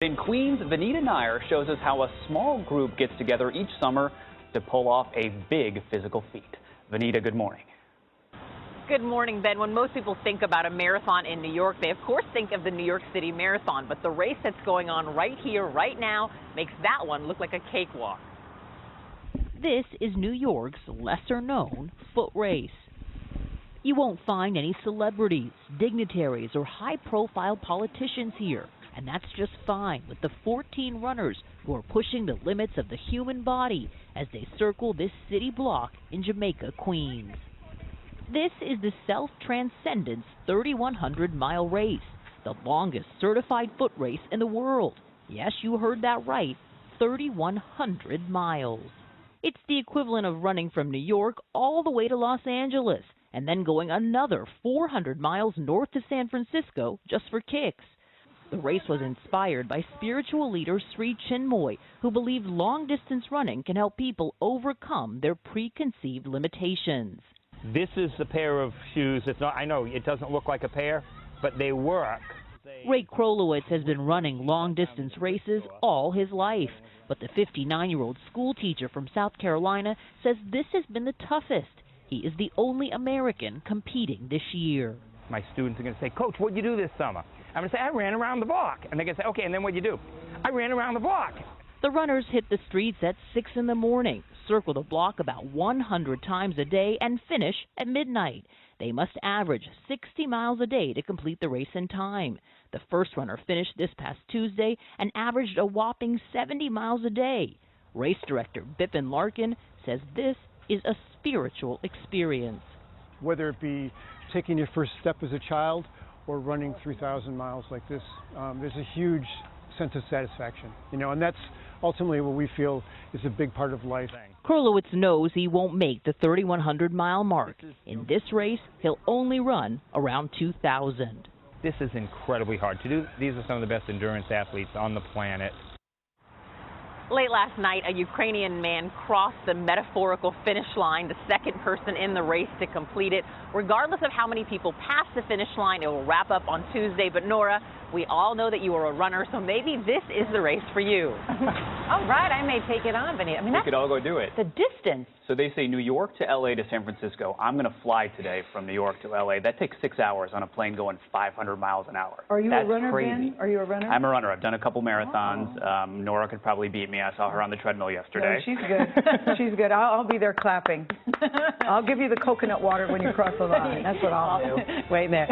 In Queens, Vanita Nair shows us how a small group gets together each summer to pull off a big physical feat. Vanita, good morning. Good morning, Ben. When most people think about a marathon in New York, they of course think of the New York City Marathon, but the race that's going on right here, right now, makes that one look like a cakewalk. This is New York's lesser-known foot race. You won't find any celebrities, dignitaries, or high-profile politicians here. And that's just fine with the 14 runners who are pushing the limits of the human body as they circle this city block in Jamaica, Queens. This is the Self-Transcendence 3,100-mile race, the longest certified foot race in the world. Yes, you heard that right, 3,100 miles. It's the equivalent of running from New York all the way to Los Angeles and then going another 400 miles north to San Francisco just for kicks. The race was inspired by spiritual leader Sri Chinmoy, who believed long-distance running can help people overcome their preconceived limitations. This is the pair of shoes. It's not, I know it doesn't look like a pair, but they work. Ray Krolowitz has been running long-distance races all his life, but the 59-year-old school teacher from South Carolina says this has been the toughest. He is the only American competing this year. My students are going to say, "Coach, what'd you do this summer?" I'm going to say, "I ran around the block." And they're going to say, "Okay, and then what'd you do?" "I ran around the block." The runners hit the streets at 6 in the morning, circle the block about 100 times a day, and finish at midnight. They must average 60 miles a day to complete the race in time. The first runner finished this past Tuesday and averaged a whopping 70 miles a day. Race director Bipin Larkin says this is a spiritual experience. Whether it be taking your first step as a child or running 3,000 miles like this, there's a huge sense of satisfaction, and that's ultimately what we feel is a big part of life. Krolowitz knows he won't make the 3,100-mile mark. In this race, he'll only run around 2,000. This is incredibly hard to do. These are some of the best endurance athletes on the planet. Late last night, a Ukrainian man crossed the metaphorical finish line, the second person in the race to complete it. Regardless of how many people pass the finish line, it will wrap up on Tuesday. But Nora, we all know that you are a runner, so maybe this is the race for you. All right, I may take it on, Vanita. We could all go do it. The distance. So they say New York to L.A. to San Francisco. I'm going to fly today from New York to L.A. That takes 6 hours on a plane going 500 miles an hour. Are you That's a runner, crazy. Ben? Are you a runner? I'm a runner. I've done a couple marathons. Nora could probably beat me. I saw her on the treadmill yesterday. No, she's good. She's good. I'll be there clapping. I'll give you the coconut water when you cross the line. That's what I'll do. Wait there.